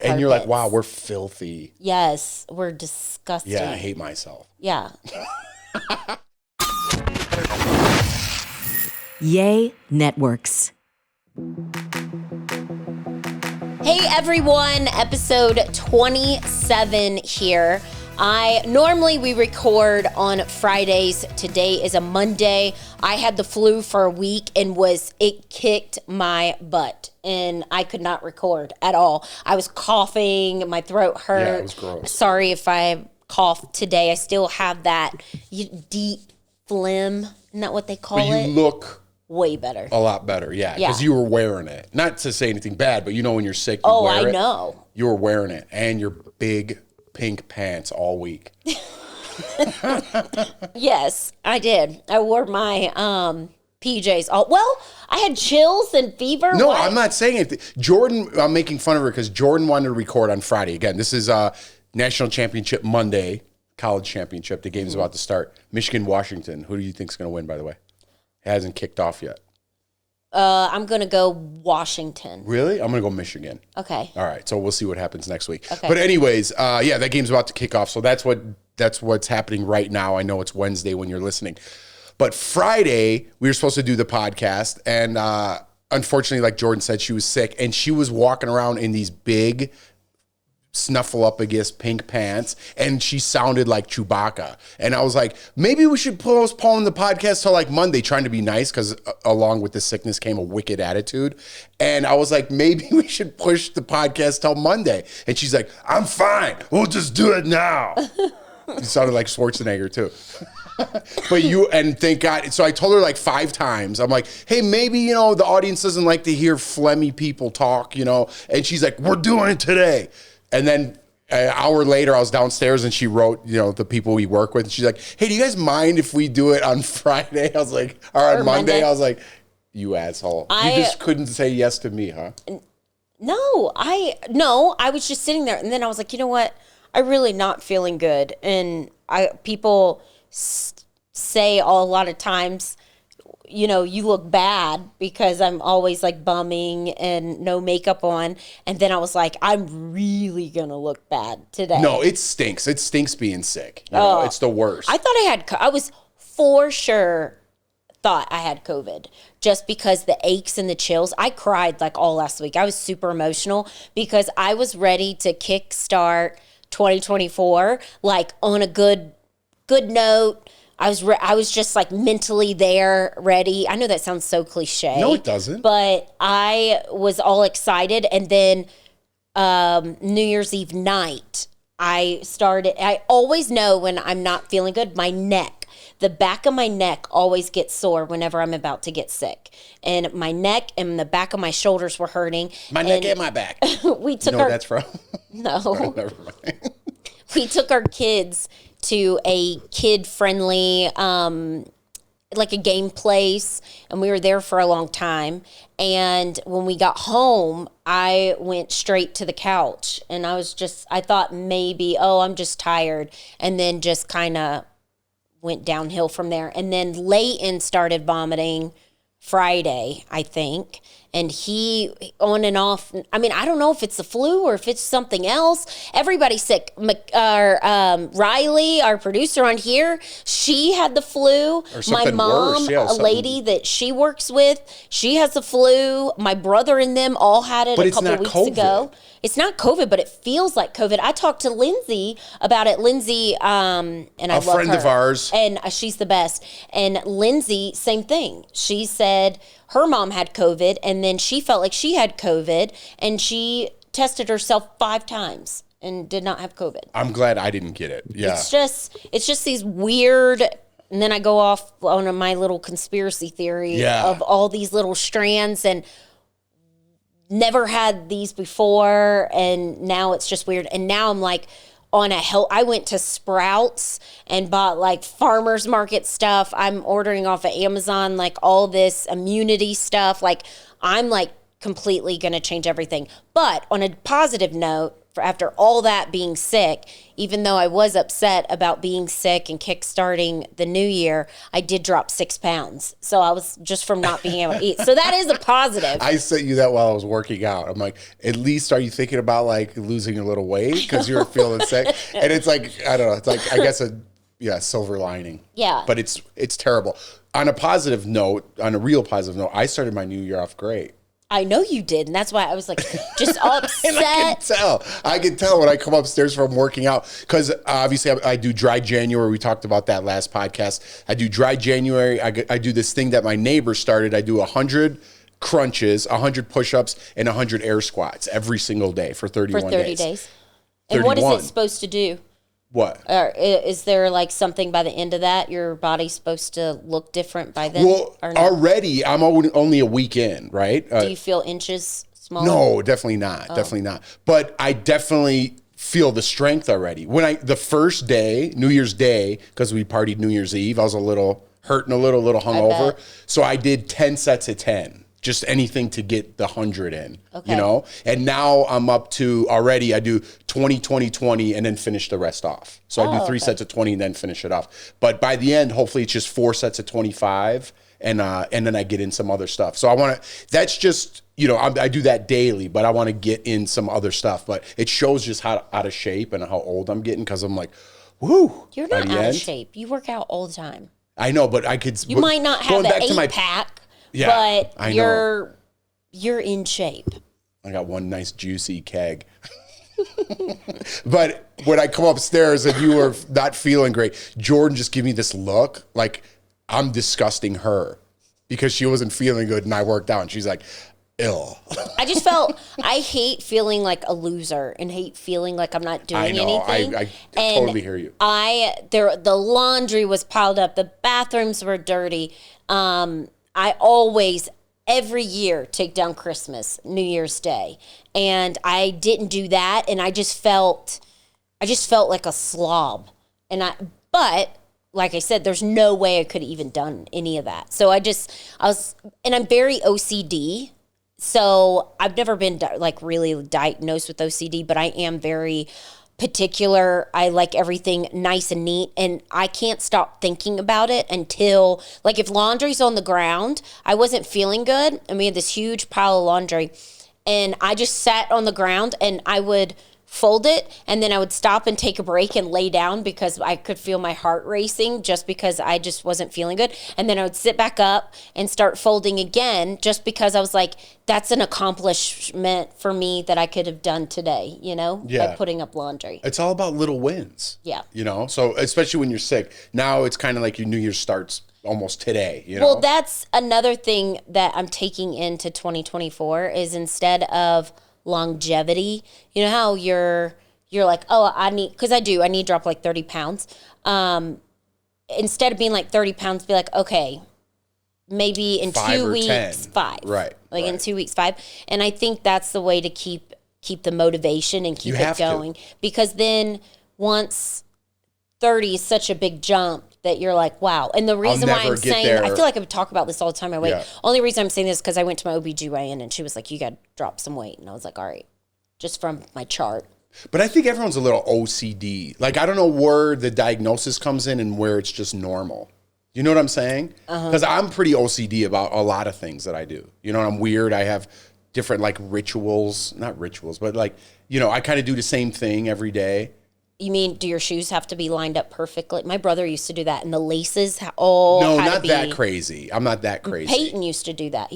And you're like, wow, we're filthy. Yes, we're disgusting. Yeah, I hate myself. Yeah. Yay Networks. Hey everyone, episode 27 here. Normally we record on Fridays. Today is a Monday. I had the flu for a week and it kicked my butt and I could not record at all. I was coughing, my throat hurt. Yeah, it was gross. Sorry if I coughed today. I still have that deep phlegm. Isn't that what they call it? But you look way better. a lot better, yeah, because you were wearing it. Not to say anything bad, but you know when you're sick, you wear it. I know. You were wearing it and your big pink pants all week. Yes, I did. I wore my PJs. I had chills and fever. No, What? I'm not saying it. Jordan, I'm making fun of her because Jordan wanted to record on Friday. Again, this is National Championship Monday, college championship. The game's about to start. Michigan, Washington. Who do you think is going to win, by the way? It hasn't kicked off yet. I'm going to go Washington. Really? I'm going to go Michigan. Okay. All right, so we'll see what happens next week. Okay. But anyways, that game's about to kick off, so that's what's happening right now. I know it's Wednesday when you're listening. But Friday, we were supposed to do the podcast, and unfortunately, like Jordan said, she was sick, and she was walking around in these big snuffleupagus pink pants, and she sounded like Chewbacca. And I was like, maybe we should postpone the podcast till like Monday, trying to be nice, because along with the sickness came a wicked attitude. And I was like, maybe we should push the podcast till Monday. And she's like, I'm fine. We'll just do it now. You sounded like Schwarzenegger too. And thank God. So I told her like 5 times. I'm like, hey, maybe, the audience doesn't like to hear phlegmy people talk, And she's like, we're doing it today. And then an hour later, I was downstairs and she wrote, the people we work with. And she's like, hey, do you guys mind if we do it on Friday? I was like, or on Monday? I was like, you asshole. You just couldn't say yes to me, huh? No, I was just sitting there. And then I was like, you know what? I'm really not feeling good. And people say a lot of times, you look bad because I'm always like bumming and no makeup on. And then I was like, I'm really going to look bad today. No, it stinks. It stinks being sick. It's the worst. I thought I was for sure thought I had COVID just because the aches and the chills. I cried like all last week. I was super emotional because I was ready to kickstart 2024 like on a good note. I was just like mentally there, ready. I know that sounds so cliche. No, it doesn't. But I was all excited. And then New Year's Eve night, I always know when I'm not feeling good, the back of my neck always gets sore whenever I'm about to get sick. And my neck and the back of my shoulders were hurting. My neck and my back. We took that's from? No. Oh, never mind. We took our kids to a kid-friendly, like a game place, and we were there for a long time. And when we got home, I went straight to the couch, and I thought maybe, I'm just tired, and then just kind of went downhill from there. And then Leighton started vomiting Friday, I think. And he on and off. I mean, I don't know if it's the flu or if it's something else. Everybody's sick. Riley, our producer on here, she had the flu. My mom, worse. Yeah, lady that she works with, she has the flu. My brother and them all had it a couple weeks ago. It's not COVID, but it feels like COVID. I talked to Lindsay about it. Lindsay, and I love her. A friend of ours. And she's the best. And Lindsay, same thing. She said her mom had COVID, and then she felt like she had COVID, and she tested herself 5 times and did not have COVID. I'm glad I didn't get it. Yeah. It's just these weird, and then I go off on my little conspiracy theory of all these little strands, and never had these before, and now it's just weird. And now I'm like, I went to Sprouts and bought like farmer's market stuff. I'm ordering off of Amazon, like all this immunity stuff. Like I'm like completely going to change everything. But on a positive note, after all that being sick, even though I was upset about being sick and kickstarting the new year, I did drop 6 pounds. So I was just from not being able to eat. So that is a positive. I sent you that while I was working out. I'm like, at least are you thinking about like losing a little weight because you were feeling sick? And it's like, I don't know. It's like, I guess silver lining. Yeah. But it's terrible. On a positive note, on a real positive note, I started my new year off great. I know you did, and that's why I was like just upset. I can tell when I come upstairs from working out because obviously I do dry January. We talked about that last podcast. I do dry January. I do this thing that my neighbor started. I do 100 crunches, 100 push-ups, and 100 air squats every single day for 31 days. For 30 days. And 31. What is it supposed to do? What? Or is there like something by the end of that your body's supposed to look different by then? Well, already I'm only a week in, right? Do you feel inches smaller? No, definitely not. Definitely not. But I definitely feel the strength already. The first day, New Year's Day, because we partied New Year's Eve, I was a little hurting, a little hungover. So I did 10 sets of 10. Just anything to get the 100 in, you know? And now I'm up to already, I do 20, 20, 20, and then finish the rest off. So I do 3 sets of 20 and then finish it off. But by the end, hopefully it's just 4 sets of 25 and then I get in some other stuff. So I want to, that's just, you know, I do that daily, but I want to get in some other stuff. But it shows just how out of shape and how old I'm getting because I'm like, woo. You're not out of shape. You work out all the time. I know, but I could. You might not have the 8-pack. Yeah, but you're in shape. I got one nice juicy keg. But when I come upstairs and you were not feeling great, Jordan just gave me this look like I'm disgusting her because she wasn't feeling good and I worked out and she's like, ill. I hate feeling like a loser and hate feeling like I'm not doing anything. I totally hear you. The laundry was piled up. The bathrooms were dirty. I always, every year, take down Christmas, New Year's Day. And I didn't do that. And I just felt like a slob. But like I said, there's no way I could have even done any of that. So and I'm very OCD. So I've never been like really diagnosed with OCD, but I am very particular. I like everything nice and neat, and I can't stop thinking about it until, like, if laundry's on the ground, I wasn't feeling good, and we had this huge pile of laundry, and I just sat on the ground, and I would fold it, and then I would stop and take a break and lay down because I could feel my heart racing just because I just wasn't feeling good. And then I would sit back up and start folding again just because I was like, that's an accomplishment for me that I could have done today, you know, by putting up laundry. It's all about little wins. Yeah. You know, so especially when you're sick. Now it's kind of like your New Year starts almost today, you know? Well, that's another thing that I'm taking into 2024 is instead of longevity, you know how you're like, oh, I need to drop like 30 pounds. Instead of being like 30 pounds, be like, okay, maybe in 2 weeks, 10. 5. Right. In 2 weeks, 5. And I think that's the way to keep the motivation and keep it going. Because then once 30 is such a big jump that you're like, wow. And the reason why I'm saying, I feel like I would talk about this all the time. Only reason I'm saying this is because I went to my OBGYN and she was like, you got to drop some weight. And I was like, all right, just from my chart. But I think everyone's a little OCD. Like, I don't know where the diagnosis comes in and where it's just normal. You know what I'm saying? Because I'm pretty OCD about a lot of things that I do. You know, I'm weird. I have different, like, rituals. Not rituals, but, like, you know, I kind of do the same thing every day. You mean, do your shoes have to be lined up perfectly? My brother used to do that, and the laces all No, had not to be, that crazy. I'm not that crazy. Peyton used to do that.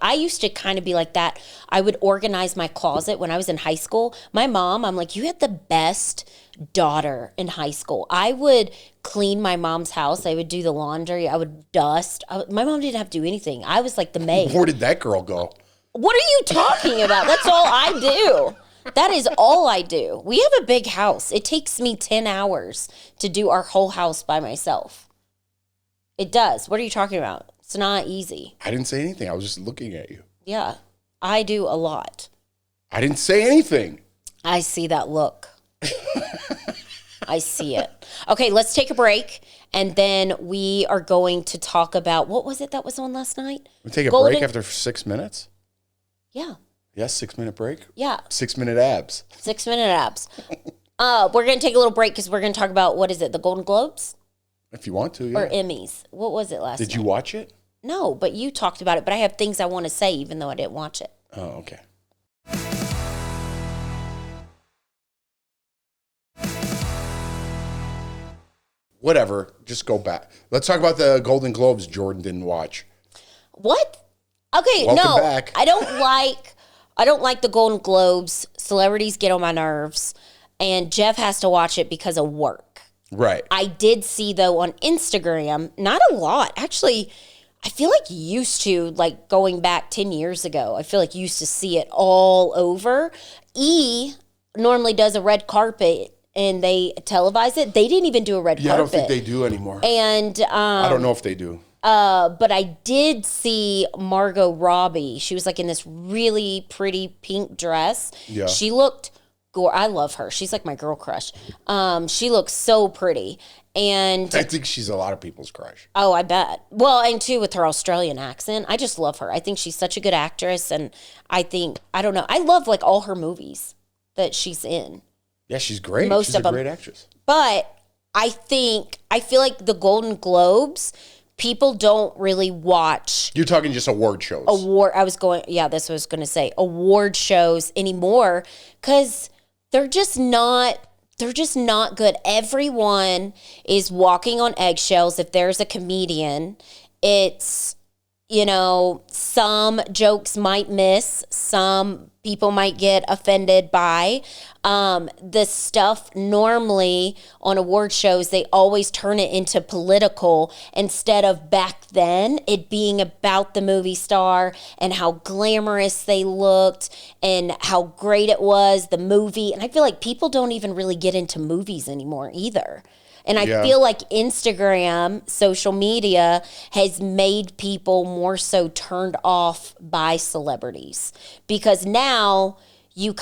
I used to kind of be like that. I would organize my closet when I was in high school. My mom, I'm like, you had the best daughter in high school. I would clean my mom's house. I would do the laundry. I would dust. My mom didn't have to do anything. I was like the maid. Where did that girl go? What are you talking about? That's all I do. That is all I do. We have a big house. It takes me 10 hours to do our whole house by myself. It does. What are you talking about? It's not easy. I didn't say anything. I was just looking at you. Yeah, I do a lot. I didn't say anything. I see that look. I see it. Okay, let's take a break, and then we are going to talk about, what was it that was on last night? We take a break after 6 minutes? Yeah. Yes, 6-minute break. Yeah. 6-minute abs. 6-minute abs. We're going to take a little break because we're going to talk about, what is it, the Golden Globes? If you want to, yeah. Or Emmys. What was it last Did night? you watch it? No, but you talked about it. But I have things I want to say even though I didn't watch it. Oh, okay. Whatever. Just go back. Let's talk about the Golden Globes Jordan didn't watch. What? Okay, Welcome back. I don't like the Golden Globes. Celebrities get on my nerves, and Jeff has to watch it because of work. Right. I did see though on Instagram, not a lot. Actually, I feel like you used to, like going back 10 years ago, I feel like you used to see it all over. E normally does a red carpet and they televise it. They didn't even do a red carpet. I don't think they do anymore. And I don't know if they do. but I did see Margot Robbie. She was like in this really pretty pink dress. Yeah. She looked I love her. She's like my girl crush. She looks so pretty. And I think she's a lot of people's crush. oh, I bet. Well, and too with her Australian accent. I just love her. I think she's such a good actress. And I don't know. I love like all her movies that she's in. Yeah, she's great. Most she's of a them. great actress. But I feel like the Golden Globes, people don't really watch You're talking just award shows. this was what I was going to say, award shows anymore because they're just not good. Everyone is walking on eggshells. If there's a comedian, it's, some jokes might miss, some people might get offended by. The stuff normally on award shows, they always turn it into political instead of back then it being about the movie star and how glamorous they looked and how great it was, the movie. And I feel like people don't even really get into movies anymore either. And I feel like Instagram, social media, has made people more so turned off by celebrities. Because now you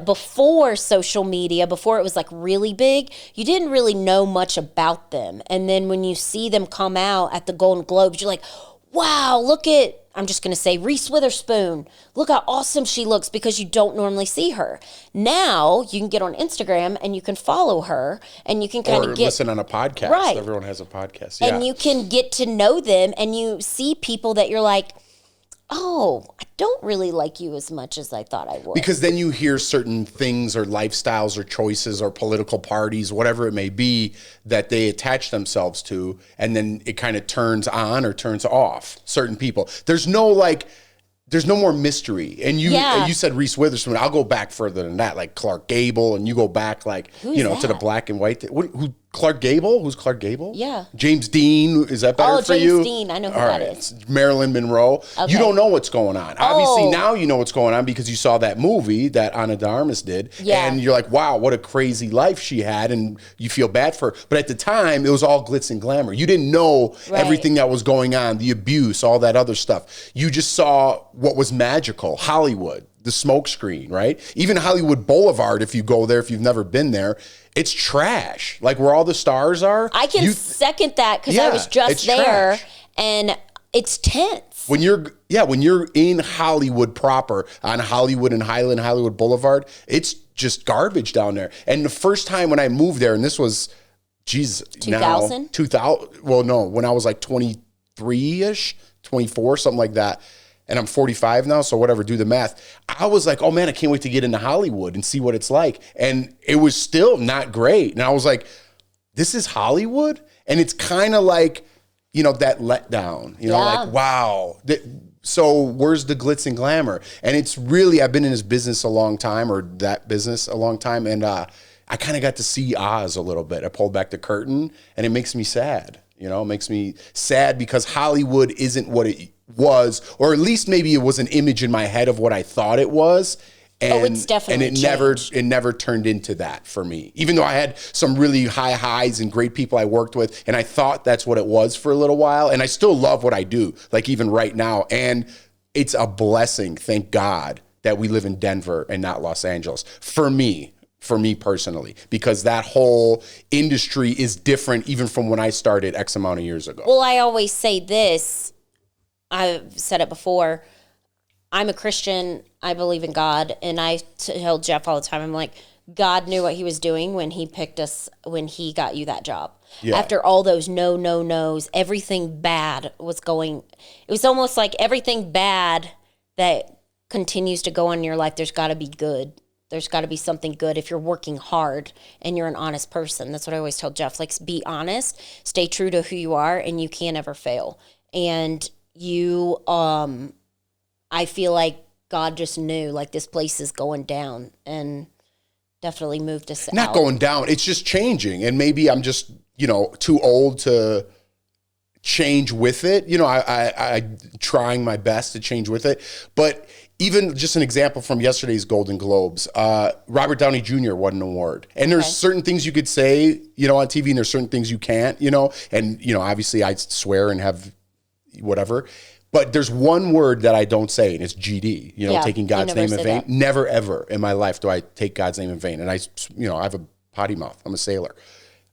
before social media, before it was like really big, you didn't really know much about them. And then when you see them come out at the Golden Globes, you're like, wow, look at, I'm just going to say Reese Witherspoon. Look how awesome she looks because you don't normally see her. Now you can get on Instagram and you can follow her and you can kind of listen on a podcast. Right. Everyone has a podcast. Yeah. And you can get to know them and you see people that you're like, oh, I don't really like you as much as I thought I would. Because then you hear certain things or lifestyles or choices or political parties, whatever it may be, that they attach themselves to, and then it kind of turns on or turns off certain people. There's no more mystery. And you said Reese Witherspoon. I'll go back further than that, like Clark Gable, and you go back to the black and white. Who Clark Gable? Who's Clark Gable? Yeah. James Dean. Is that better for James you? Dean. I know who All that right. is. It's Marilyn Monroe. Okay. You don't know what's going on. Obviously, Oh. now you know what's going on because you saw that movie that Ana de Armas did. Yeah. And you're like, wow, what a crazy life she had. And you feel bad for her. But at the time, it was all glitz and glamour. You didn't know everything that was going on, the abuse, all that other stuff. You just saw what was magical, Hollywood, the smoke screen, right? Even Hollywood Boulevard, if you go there, if you've never been there, it's trash. Like where all the stars are. I can second that because I was just there trash. and it's tense. When you're in Hollywood proper, on Hollywood and Highland, Hollywood Boulevard, it's just garbage down there. And the first time when I moved there, and this was, 2000? 2000, well, no, when I was like 23-ish, 24, something like that. And I'm 45 now, so whatever, do the math. I was like, oh man, I can't wait to get into Hollywood and see what it's like. And it was still not great. And I was like, this is Hollywood? And it's kind of like, that letdown, like, wow. So where's the glitz and glamour? And it's really, I've been in this business a long time, or that business a long time. And I kind of got to see Oz a little bit. I pulled back the curtain and it makes me sad. It makes me sad because Hollywood isn't what it was, or at least maybe it was an image in my head of what I thought it was. And, it's definitely it never turned into that for me. Even though I had some really high highs and great people I worked with, and I thought that's what it was for a little while. And I still love what I do, like even right now. And it's a blessing, thank God, that we live in Denver and not Los Angeles. For me personally, because that whole industry is different even from when I started X amount of years ago. Well, I always say this. I've said it before. I'm a Christian. I believe in God. And I tell Jeff all the time, I'm like, God knew what he was doing when he picked us, when he got you that job. Yeah. After all those no's, everything bad was going, it was almost like everything bad that continues to go on in your life, there's got to be good. There's got to be something good if you're working hard and you're an honest person. That's what I always tell Jeff. Like, be honest, stay true to who you are, and you can't ever fail. And you, I feel like God just knew, like, this place is going down, and definitely moved us Not going down. It's just changing. And maybe I'm just, too old to change with it. I trying my best to change with it. But even just an example from yesterday's Golden Globes, Robert Downey Jr. won an award. And there's certain things you could say, on TV, and there's certain things you can't, and, obviously I swear and have whatever. But there's one word that I don't say, and it's GD, taking God's name in vain. That. Never, ever in my life do I take God's name in vain. And I have a potty mouth. I'm a sailor.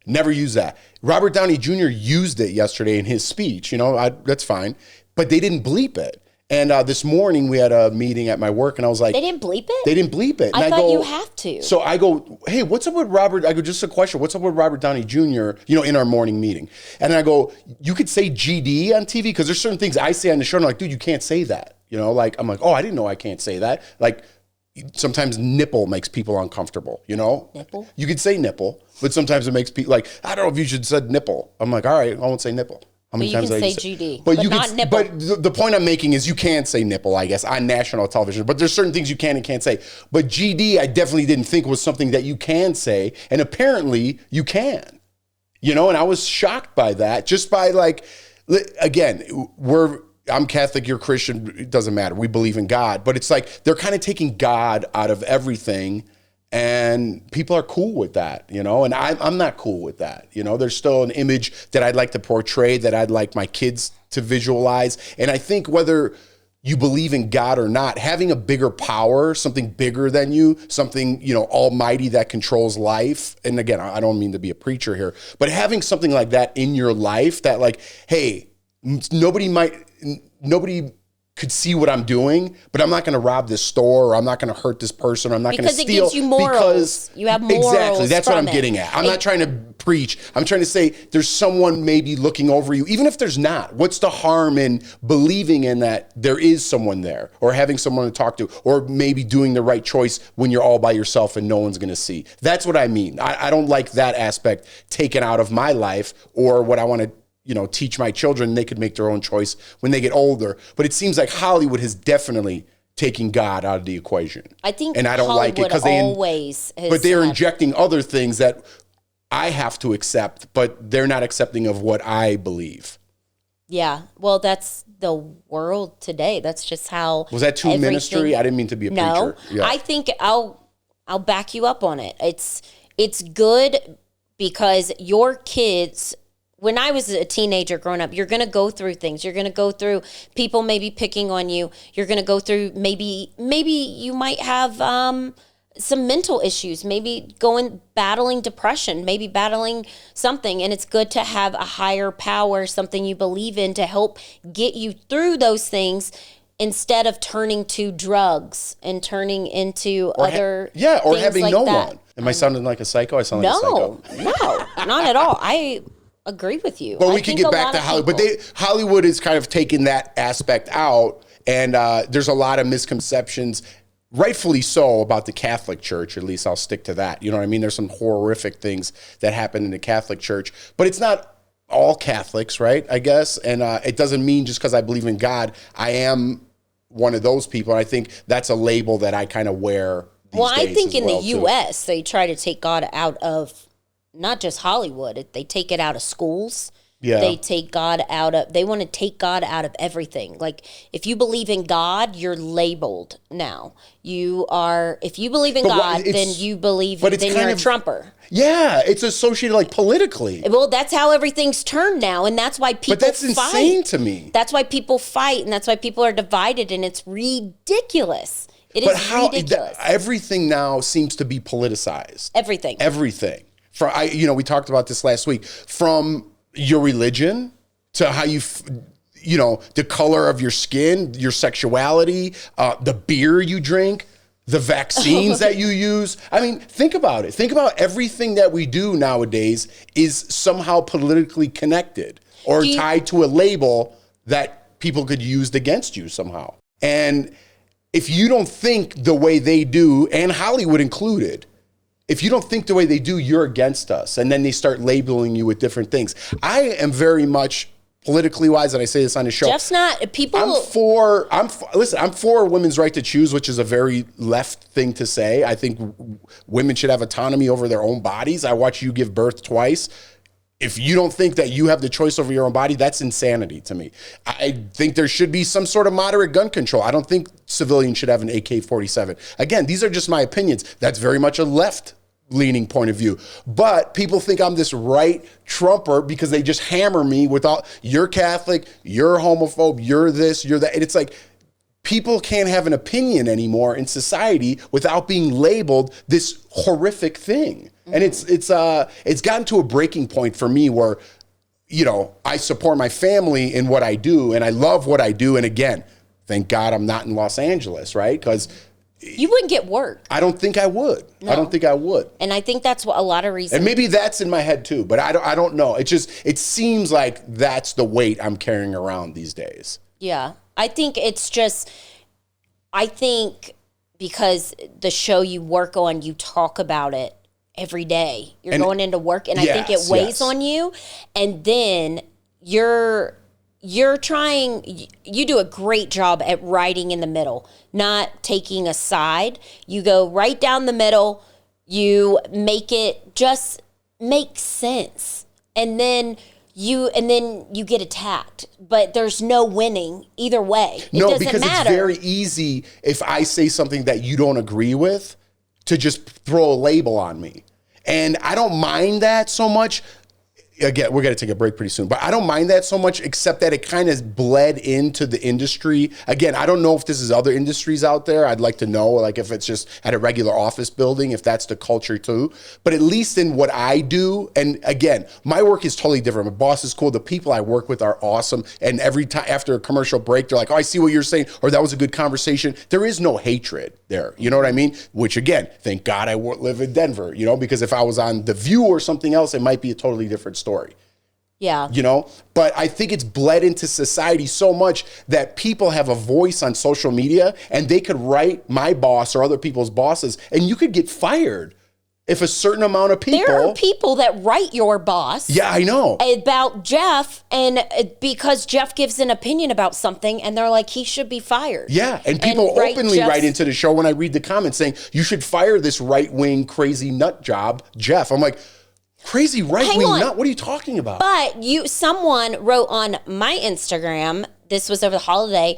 Never use that. Robert Downey Jr. used it yesterday in his speech. That's fine. But they didn't bleep it. And this morning we had a meeting at my work, and I was like, they didn't bleep it? They didn't bleep it. And I thought you have to. So I go, hey, what's up with Robert? I go, just a question. What's up with Robert Downey Jr., in our morning meeting? And I go, you could say GD on TV? Because there's certain things I say on the show, and I'm like, dude, you can't say that. I'm like, oh, I didn't know I can't say that. Like, sometimes nipple makes people uncomfortable, Nipple? You could say nipple, but sometimes it makes people like, I don't know if you should have said nipple. I'm like, all right, I won't say nipple. How many times you can I say GD, but you not can, nipple. But the point I'm making is you can say nipple, I guess, on national television. But there's certain things you can and can't say. But GD, I definitely didn't think was something that you can say, and apparently you can. And I was shocked by that. Just by again, I'm Catholic, you're Christian, it doesn't matter. We believe in God, but it's like they're kind of taking God out of everything. And people are cool with that, and I'm not cool with that. There's still an image that I'd like to portray, that I'd like my kids to visualize. And I think whether you believe in God or not, having a bigger power, something bigger than you, something, almighty that controls life. And again, I don't mean to be a preacher here, but having something like that in your life that hey, nobody could see what I'm doing, but I'm not going to rob this store, or I'm not going to hurt this person, or I'm not going to steal. Because it gives you morals. Because you have morals. Exactly. That's what I'm getting at. I'm not trying to preach. I'm trying to say there's someone maybe looking over you, even if there's not. What's the harm in believing in that there is someone there, or having someone to talk to, or maybe doing the right choice when you're all by yourself and no one's going to see? That's what I mean. I don't like that aspect taken out of my life, or what I want to teach my children. They could make their own choice when they get older. But it seems like Hollywood has definitely taken God out of the equation. I think, and I don't Hollywood like it because but they're injecting other things that I have to accept, but they're not accepting of what I believe. Yeah, well, that's the world today. That's just how. Was that too ministry? I didn't mean to be a preacher. No, I think I'll back you up on it. It's good because your kids. When I was a teenager growing up, you're going to go through things. You're going to go through people maybe picking on you. You're going to go through maybe you might have some mental issues, maybe battling depression, maybe battling something. And it's good to have a higher power, something you believe in, to help get you through those things, instead of turning to drugs and turning into other or having like no that. one. Am I sounding like a psycho? I sound like a psycho. No, not at all. I agree with you. But we can get back to Hollywood. But Hollywood is kind of taking that aspect out, and there's a lot of misconceptions, rightfully so, about the Catholic Church. At least I'll stick to that. You know what I mean? There's some horrific things that happen in the Catholic Church, but it's not all Catholics, right? I guess, and it doesn't mean just because I believe in God, I am one of those people. I think that's a label that I kind of wear these days. I think in the too. U.S. they try to take God out of. Not just Hollywood. They take it out of schools. Yeah. They take God out of, they want to take God out of everything. Like, if you believe in God, you're labeled now. If you believe in God, then you believe, then you're a Trumper. Yeah, it's associated like politically. Well, that's how everything's turned now, and that's why people fight. But that's insane to me. That's why people fight, and that's why people are divided, and it's ridiculous. It is ridiculous. Everything now seems to be politicized. Everything. We talked about this last week. From your religion to how you the color of your skin, your sexuality, the beer you drink, the vaccines that you use. I mean, think about it. Think about everything that we do nowadays is somehow politically connected or tied to a label that people could use against you somehow. And if you don't think the way they do, and Hollywood included, if you don't think the way they do, you're against us. And then they start labeling you with different things. I am very much politically wise, and I say this on the show. Jeff's not. People. I'm for women's right to choose, which is a very left thing to say. I think women should have autonomy over their own bodies. I watch you give birth twice. If you don't think that you have the choice over your own body, that's insanity to me. I think there should be some sort of moderate gun control. I don't think civilians should have an AK-47. Again, these are just my opinions. That's very much a left-leaning point of view. But people think I'm this right Trumper because they just hammer me with all, you're Catholic, you're homophobe, you're this, you're that. And it's like, people can't have an opinion anymore in society without being labeled this horrific thing. And it's gotten to a breaking point for me where, I support my family in what I do and I love what I do. And again, thank God I'm not in Los Angeles, right? Because you wouldn't get work. I don't think I would. No. I don't think I would. And I think that's what a lot of reasons. And maybe that's in my head too, but I don't know. It seems like that's the weight I'm carrying around these days. Yeah. I think because the show you work on, you talk about it every day. You're going into work, and I think it weighs on you. And then you're trying, you do a great job at riding in the middle, not taking a side. You go right down the middle. You make it just make sense. And then you get attacked, but there's no winning either way. It doesn't because matter. It's very easy if I say something that you don't agree with to just throw a label on me. And I don't mind that so much. Again, we're going to take a break pretty soon, but I don't mind that so much, except that it kind of bled into the industry. Again, I don't know if this is other industries out there. I'd like to know, like if it's just at a regular office building, if that's the culture too. But at least in what I do, and again, my work is totally different. My boss is cool. The people I work with are awesome. And every time after a commercial break, they're like, oh, I see what you're saying, or that was a good conversation. There is no hatred there. You know what I mean? Which again, thank God I live in Denver, because if I was on The View or something else, it might be a totally different story. Yeah. But I think it's bled into society so much that people have a voice on social media and they could write my boss or other people's bosses and you could get fired if a certain amount of people. There are people that write your boss. Yeah, I know. About Jeff, and because Jeff gives an opinion about something and they're like, he should be fired. Yeah, and people openly write into the show when I read the comments saying, you should fire this right-wing crazy nut job, Jeff. I'm like, crazy right-wing nut? What are you talking about? But someone wrote on my Instagram, this was over the holiday,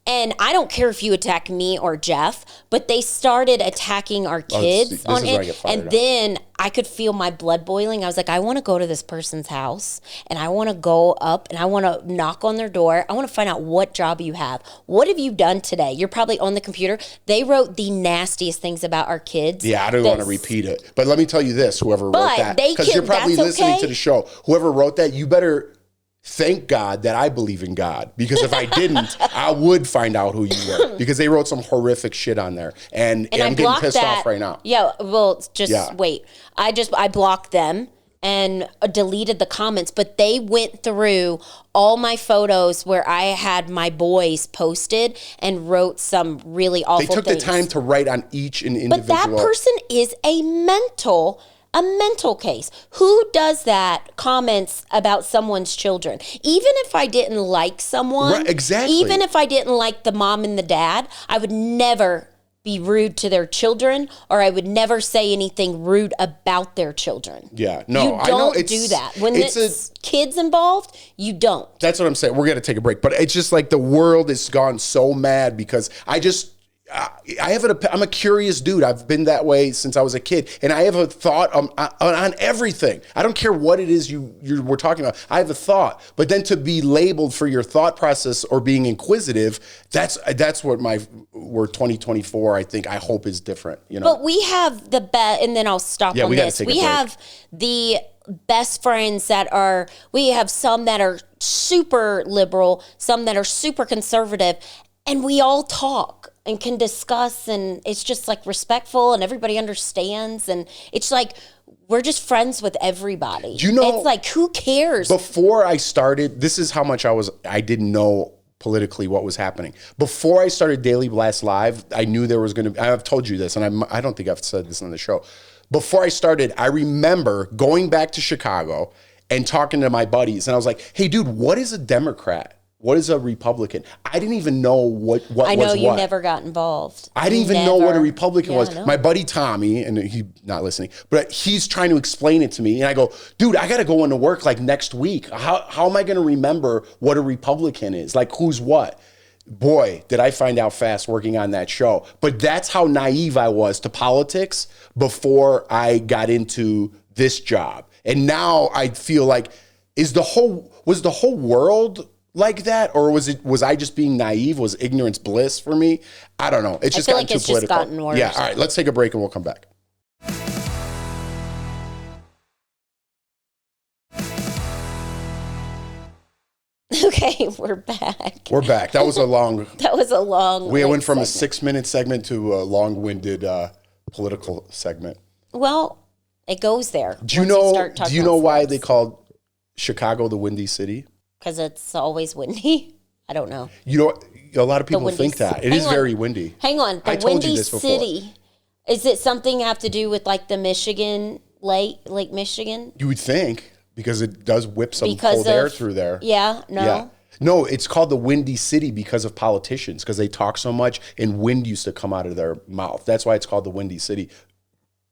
and I don't care if you attack me or Jeff, but they started attacking our kids on it. And then I could feel my blood boiling. I was like, I want to go to this person's house and I want to go up and I want to knock on their door. I want to find out what job you have. What have you done today? You're probably on the computer. They wrote the nastiest things about our kids. Yeah, I don't want to repeat it. But let me tell you this, whoever wrote that, because you're probably listening to the show. Whoever wrote that, you better thank God that I believe in God, because if I didn't, I would find out who you were, because they wrote some horrific shit on there, and I'm getting pissed off right now. Yeah, well, wait. I blocked them and deleted the comments, but they went through all my photos where I had my boys posted and wrote some really awful things. They took the time to write on each individual. But that person is a mental case. Who does that? Comments about someone's children. Even if I didn't like someone, right, exactly. Even if I didn't like the mom and the dad, I would never be rude to their children, or I would never say anything rude about their children. Yeah, no, you don't do that. When it's kids involved, you don't. That's what I'm saying. We're going to take a break. But it's just like the world has gone so mad because I'm a curious dude. I've been that way since I was a kid, and I have a thought on everything. I don't care what it is we're talking about. I have a thought, but then to be labeled for your thought process or being inquisitive, that's what we're 2024. I hope is different. But we have the best, and then I'll stop on this. We have best friends we have some that are super liberal, some that are super conservative, and we all talk and can discuss, and it's just like respectful and everybody understands, and it's like we're just friends with everybody. Do you know, it's like, who cares? Before I started, this is how much I didn't know politically what was happening. Before I started Daily Blast Live, I knew there was going to, I've told you this, and I don't think I've said this on the show. Before I started, I remember going back to Chicago and talking to my buddies, and I was like, hey, dude, what is a Democrat? What is a Republican? I didn't even know what was what. I know you never got involved. I didn't even know what a Republican was. No. My buddy Tommy, and he's not listening, but he's trying to explain it to me. And I go, dude, I got to go into work like next week. How am I going to remember what a Republican is? Like, who's what? Boy, did I find out fast working on that show. But that's how naive I was to politics before I got into this job. And now I feel like, was the whole world like that, or was I just being naive? Was ignorance bliss for me? I don't know. It's just gotten too political. Just gotten worse. Yeah. All right. Let's take a break and we'll come back. Okay, we're back. We're back. That was a long. We went from a 6-minute segment to a long-winded political segment. Well, it goes there. Do you know why they called Chicago the Windy City? Because it's always windy. I don't know. You know, a lot of people think that. It is very windy. Hang on. The Windy City. Is it something have to do with like the Michigan, Lake Michigan? You would think, because it does whip some cold air through there. Yeah, no. Yeah. No, it's called the Windy City because of politicians, because they talk so much and wind used to come out of their mouth. That's why it's called the Windy City.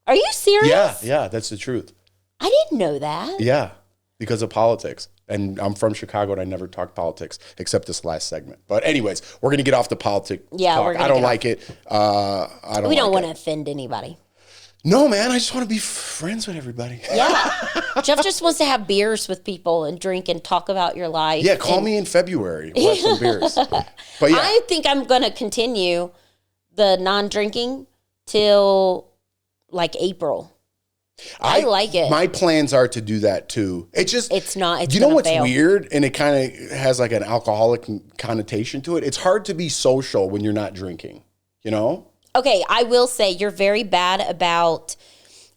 Are you serious? Yeah, that's the truth. I didn't know that. Yeah, because of politics. And I'm from Chicago, and I never talk politics except this last segment. But anyways, we're going to get off the politics talk. I don't like it. We don't want to offend anybody. No, man. I just want to be friends with everybody. Yeah. Jeff just wants to have beers with people and drink and talk about your life. Yeah, call me in February. We'll have some beers. But yeah. I think I'm going to continue the non-drinking till like April. I like it. My plans are to do that too. It's not. You know what's weird? And it kind of has like an alcoholic connotation to it. It's hard to be social when you're not drinking, you know? Okay, I will say you're very bad about,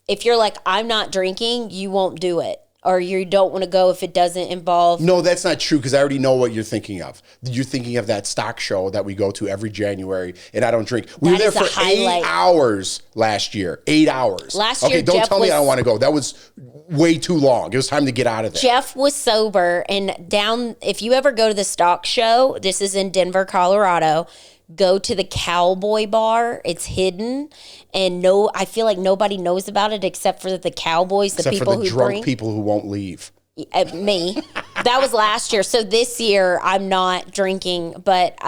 if you're like, I'm not drinking, you won't do it. Or you don't want to go if it doesn't involve. No, that's not true, because I already know what you're thinking of. You're thinking of that stock show that we go to every January, and I don't drink. We were there for 8 hours last year. 8 hours. Last year, okay, don't tell me I don't want to go. That was way too long. It was time to get out of there. Jeff was sober, and if you ever go to the stock show, this is in Denver, Colorado, go to the Cowboy Bar. It's hidden, and I feel like nobody knows about it except for the cowboys, except people for the drunk people who won't leave. Me. That was last year. So this year I'm not drinking, but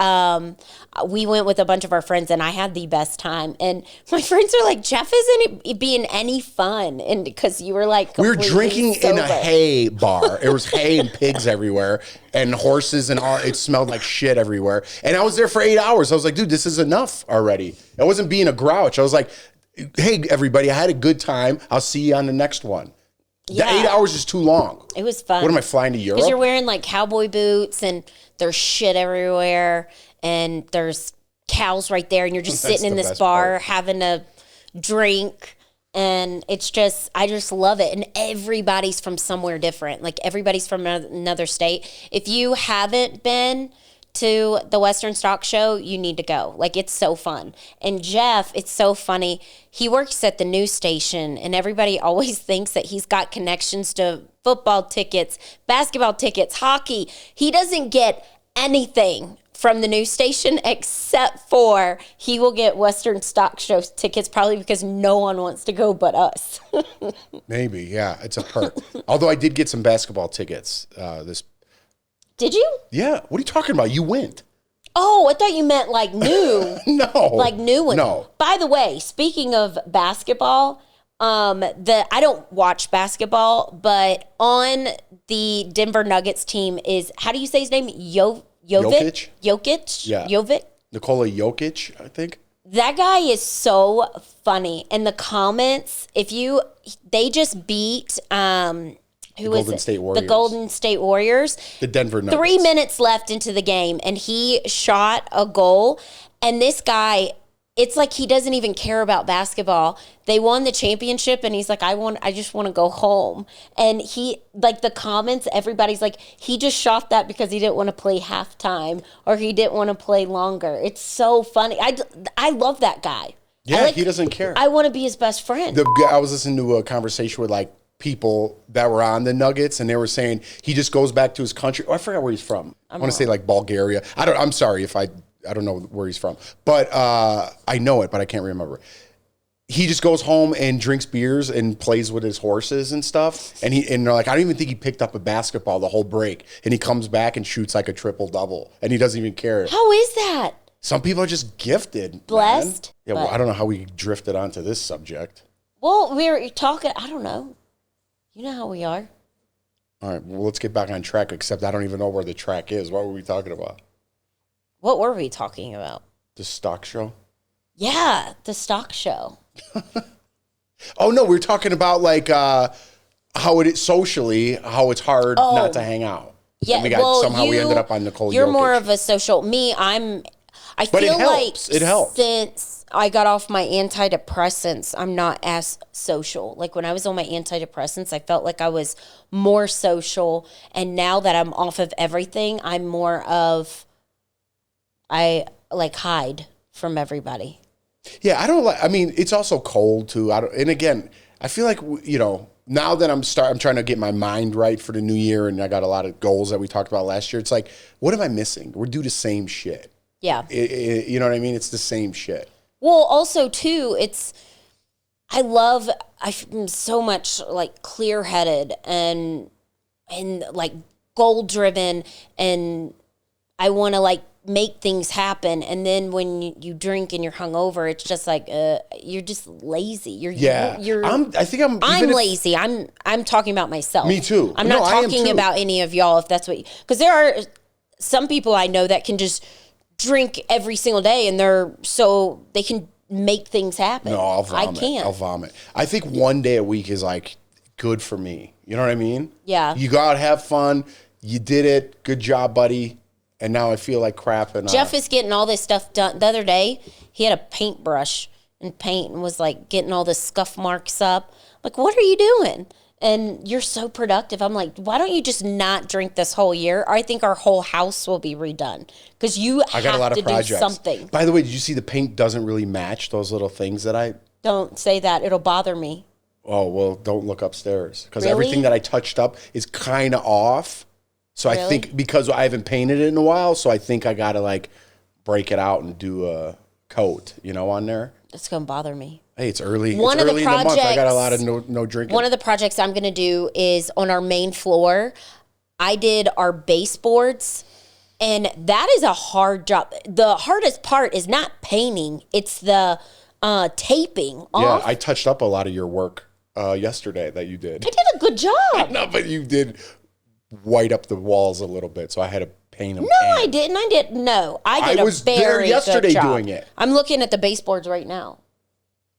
we went with a bunch of our friends and I had the best time. And my friends are like, Jeff isn't being any fun. And because you were like, we were drinking sober. In a hay bar. It was hay and pigs everywhere and horses and all. It smelled like shit everywhere. And I was there for 8 hours. I was like, dude, this is enough already. I wasn't being a grouch. I was like, hey, everybody, I had a good time. I'll see you on the next one. Yeah. The 8 hours is too long. It was fun. What am I, flying to Europe? Because you're wearing like cowboy boots and there's shit everywhere and there's cows right there and you're just sitting in this bar having a drink, and it's just, I just love it. And everybody's from somewhere different. Like everybody's from another state. If you haven't been to the Western Stock Show, you need to go. Like, it's so fun. And Jeff, it's so funny. He works at the news station, and everybody always thinks that he's got connections to football tickets, basketball tickets, hockey. He doesn't get anything from the news station except for he will get Western Stock Show tickets, probably because no one wants to go but us. Maybe, yeah. It's a perk. Although I did get some basketball tickets this. Did you? Yeah. What are you talking about? You went. Oh, I thought you meant like new. No. Like new ones. No. By the way, speaking of basketball, I don't watch basketball, but on the Denver Nuggets team is, how do you say his name? Jovic? Yeah. Jovic? Nikola Jokic, I think. That guy is so funny. And the comments, they just beat who the is Golden it? State Warriors. The Golden State Warriors. The Denver Nuggets. 3 minutes left into the game, and he shot a goal. And this guy, it's like he doesn't even care about basketball. They won the championship, and he's like, I just want to go home. And he, like, the comments, everybody's like, he just shot that because he didn't want to play halftime or he didn't want to play longer. It's so funny. I love that guy. Yeah, he doesn't care. I want to be his best friend. I was listening to a conversation with like people that were on the Nuggets, and they were saying he just goes back to his country. Oh, I forgot where he's from. I want to say like Bulgaria. I'm sorry if I don't know where he's from, but I know it, but I can't remember. He just goes home and drinks beers and plays with his horses and stuff. And they're like, I don't even think he picked up a basketball the whole break. And he comes back and shoots like a triple double, and he doesn't even care. How is that? Some people are just gifted, blessed. Man. Yeah, well, I don't know how we drifted onto this subject. Well, we were talking. I don't know. You know how we are. All right, well, let's get back on track, except I don't even know where the track is. What were we talking about? What were we talking about? The stock show? Yeah, the stock show. Oh, no, we were talking about like how it is socially, how it's hard not to hang out. Yeah, And we ended up on Nicole You're Jokic. more of a social. I But feel it helps. like It helps. since I got off my antidepressants, I'm not as social. Like when I was on my antidepressants, I felt like I was more social. And now that I'm off of everything, I'm more of, I like hide from everybody. Yeah, I mean, it's also cold too. And again, I feel like, now that I'm trying to get my mind right for the new year, and I got a lot of goals that we talked about last year. It's like, what am I missing? We're doing the same shit. Yeah. You know what I mean? It's the same shit. Well, also too, I'm so much like clear-headed and like goal-driven, and I want to like make things happen. And then when you drink and you're hungover, it's just like you're just lazy. I'm lazy. I'm talking about myself. Me too. I'm not talking about any of y'all. If that's because there are some people I know that can just drink every single day, and they can make things happen. No, I'll vomit. I can't. I'll vomit. I think one day a week is like good for me. You know what I mean? Yeah. You go out, have fun. You did it. Good job, buddy. And now I feel like crap. And Jeff is getting all this stuff done. The other day, he had a paintbrush and paint and was like getting all the scuff marks up. Like, what are you doing? And you're so productive. I'm like, why don't you just not drink this whole year? I think our whole house will be redone because I got a lot of projects. Do something. By the way, did you see the paint doesn't really match those little things that I... Don't say that. It'll bother me. Oh, well, don't look upstairs because Really? everything that I touched up is kind of off. So I think because I haven't painted it in a while, so I think I got to like break it out and do a coat, on there. It's going to bother me. Hey, it's early. It's early in the month. I got a lot of no drinking. One of the projects I'm going to do is on our main floor. I did our baseboards, and that is a hard job. The hardest part is not painting; it's the taping off. Yeah, I touched up a lot of your work yesterday that you did. I did a good job. No, but you did white up the walls a little bit, so I had to paint them. No, I didn't. I didn't. No, I did. I was there yesterday good job doing it. I'm looking at the baseboards right now.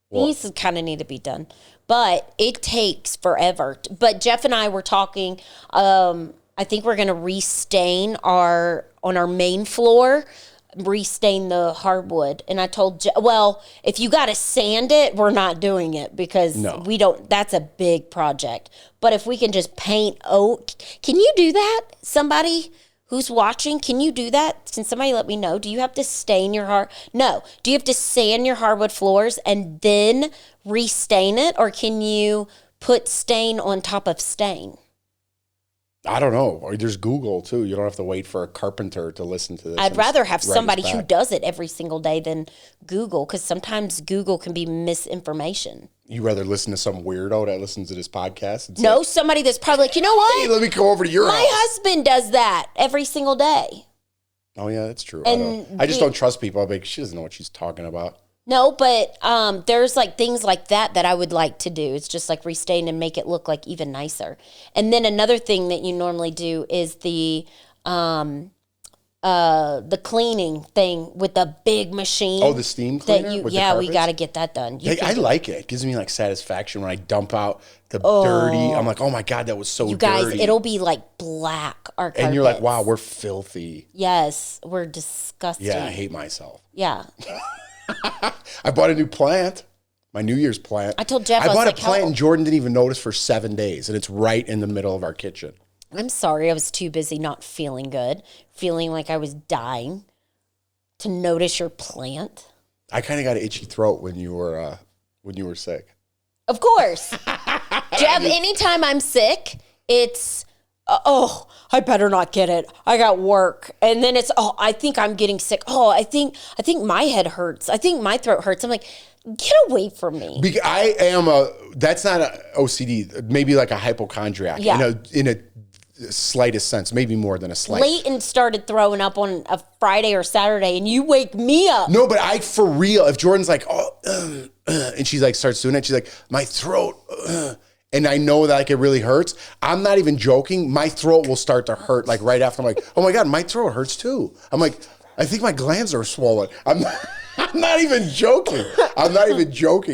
Well, These kind of need to be done, but it takes forever. But Jeff and I were talking. I think we're going to restain on our main floor, restain the hardwood. And I told Jeff, well, if you got to sand it, we're not doing it because we don't. That's a big project. But if we can just paint oak, can you do that? Somebody who's watching, can you do that? Can somebody let me know? Do you have to stain your No. Do you have to sand your hardwood floors and then restain it? Or can you put stain on top of stain? I don't know. Or there's Google, too. You don't have to wait for a carpenter to listen to this. I'd rather have somebody who does it every single day than Google, because sometimes Google can be misinformation. You rather listen to some weirdo that listens to this podcast? And No, somebody that's probably like, you know what? Hey, let me come over to your house. My husband does that every single day. Oh, yeah, that's true. And I just don't trust people. I'm like, she doesn't know what she's talking about. No, but there's like things like that I would like to do. It's just like restain and make it look like even nicer. And then another thing that you normally do is the the cleaning thing with the big machine. Oh, the steam cleaner? That with yeah, the we got to get that done. I like it. It gives me like satisfaction when I dump out the dirty. I'm like, oh my God, that was so you guys, dirty. it'll be like black, our carpets. And you're like, wow, we're filthy. Yes, we're disgusting. Yeah, I hate myself. Yeah. I bought a new plant. My New Year's plant. I told Jeff, I bought like, a plant and Jordan didn't even notice for 7 days. And it's right in the middle of our kitchen. I'm sorry, I was too busy not feeling good, feeling like I was dying to notice your plant. I kind of got an itchy throat when you were sick. Of course. Jeff, anytime I'm sick, it's, I better not get it. I got work. And then it's, I think I'm getting sick. I think my head hurts. I think my throat hurts. I'm like, get away from me. That's not a OCD, maybe like a hypochondriac in a slightest sense, maybe more than a slight. Leighton started throwing up on a Friday or Saturday and you wake me up. No, but for real, if Jordan's like, and she's like, starts doing it, she's like, my throat, and I know that like it really hurts. I'm not even joking. My throat will start to hurt like right after. I'm like, oh my God, my throat hurts too. I'm like, I think my glands are swollen. I'm not even joking.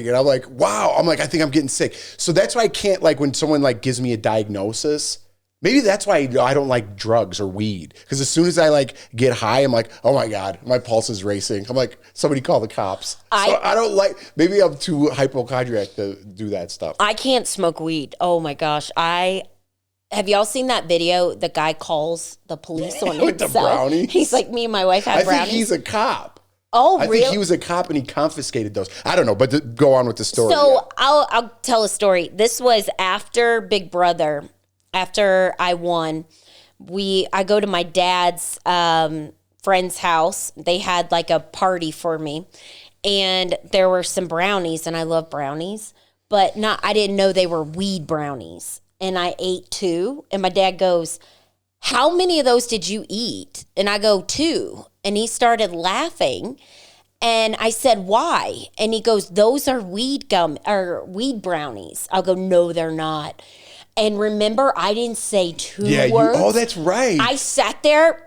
And I'm like, wow. I'm like, I think I'm getting sick. So that's why I can't, like, when someone like gives me a diagnosis, maybe that's why I don't like drugs or weed. Because as soon as I like get high, I'm like, oh my God, my pulse is racing. I'm like, somebody call the cops. So I don't like, maybe I'm too hypochondriac to do that stuff. I can't smoke weed. Oh my gosh. Have y'all seen that video? The guy calls the police on With himself. the brownies? He's like, me and my wife had brownies. I think he's a cop. Oh, really? I think he was a cop and he confiscated those. I don't know, but go on with the story. So I'll tell a story. This was after Big Brother. After I won, I go to my dad's friend's house. They had like a party for me, and there were some brownies, and I love brownies, but I didn't know they were weed brownies, and I ate 2. And my dad goes, "How many of those did you eat?" And I go, 2. And he started laughing. And I said, "Why?" And he goes, "Those are weed brownies." I'll go, "No, they're not." And remember, I didn't say 2 words. Oh, that's right. I sat there.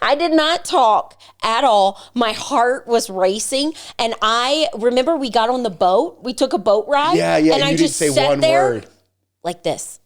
I did not talk at all. My heart was racing. And I remember we got on the boat. We took a boat ride. Yeah. And I just didn't say one word. Like this.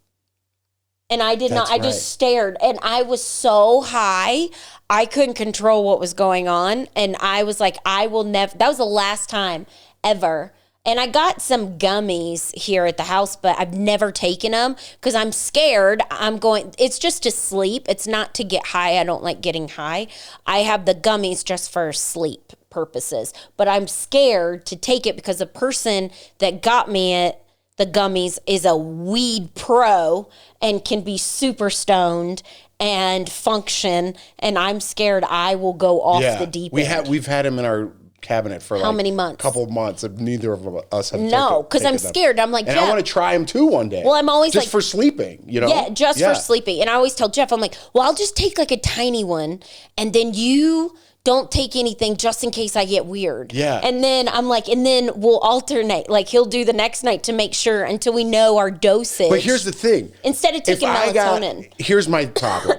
And I did not. I just stared. And I was so high, I couldn't control what was going on. And I was like, I will never. That was the last time ever. And I got some gummies here at the house, but I've never taken them because I'm scared. It's just to sleep. It's not to get high. I don't like getting high. I have the gummies just for sleep purposes, but I'm scared to take it because the person that got me the gummies is a weed pro and can be super stoned and function. And I'm scared I will go off the deep end. We've had him in our cabinet for how many months? A couple of months. Neither of us have. No, because I'm scared. I'm like, and I want to try them too one day. Well, I'm always just like, for sleeping, Yeah, just for sleeping. And I always tell Jeff, I'm like, well, I'll just take like a tiny one, and then you don't take anything just in case I get weird. Yeah. And then I'm like, and then we'll alternate. Like he'll do the next night to make sure until we know our dosage. But here's the thing. Instead of taking melatonin. Here's my problem.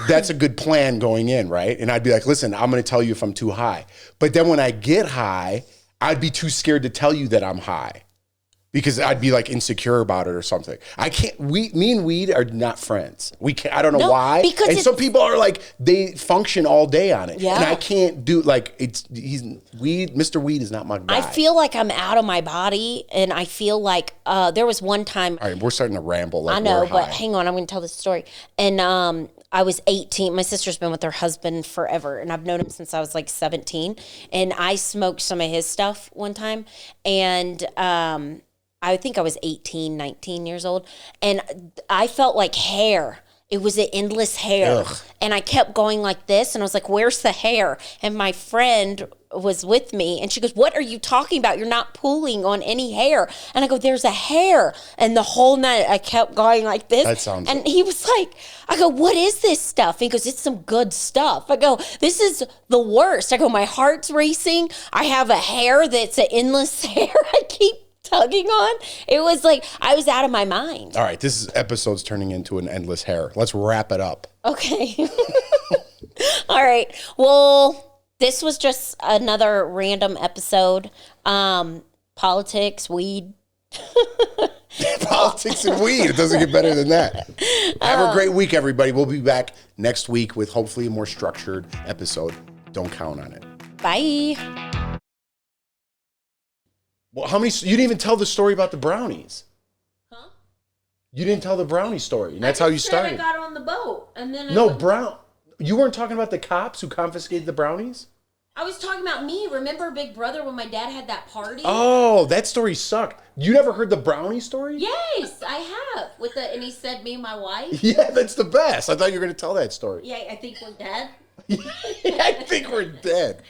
That's a good plan going in, right? And I'd be like, listen, I'm going to tell you if I'm too high. But then when I get high, I'd be too scared to tell you that I'm high because I'd be like insecure about it or something. Me and weed are not friends. We can't, I don't know why. And some people are like, they function all day on it. Yeah. And I can't do Mr. Weed is not my guy. I feel like I'm out of my body, and I feel like there was one time. All right, we're starting to ramble. Like I know, we're high. but hang on, I'm going to tell this story. And I was 18. My sister's been with her husband forever, and I've known him since I was like 17. And I smoked some of his stuff one time, and I think I was 18, 19 years old, and I felt like hair. It was an endless hair. Ugh. And I kept going like this, and I was like, where's the hair? And my friend was with me, and she goes, what are you talking about? You're not pulling on any hair. And I go, there's a hair. And the whole night I kept going like this. That sounds and he was like, I go, what is this stuff? He goes, it's some good stuff. I go, this is the worst. I go, my heart's racing. I have a hair that's an endless hair. I keep tugging on. It was like I was out of my mind. All right, this episode's turning into an endless hair. Let's wrap it up. Okay. All right. Well, this was just another random episode. Politics, weed. Politics and weed. It doesn't get better than that. Have a great week, everybody. We'll be back next week with hopefully a more structured episode. Don't count on it. Bye. Well, you didn't even tell the story about the brownies. Huh? You didn't tell the brownie story, and that's how you started. I got on the boat, and then you weren't talking about the cops who confiscated the brownies? I was talking about me. Remember Big Brother when my dad had that party? Oh, that story sucked. You never heard the brownie story? Yes, I have. And he said me and my wife. Yeah, that's the best. I thought you were going to tell that story. Yeah, I think we're dead. I think we're dead.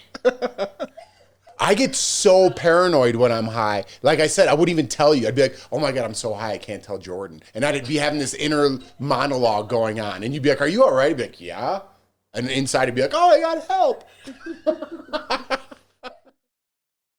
I get so paranoid when I'm high. Like I said, I wouldn't even tell you. I'd be like, oh my God, I'm so high, I can't tell Jordan. And I'd be having this inner monologue going on. And you'd be like, are you all right? I'd be like, yeah. And inside I'd be like, oh, I got help.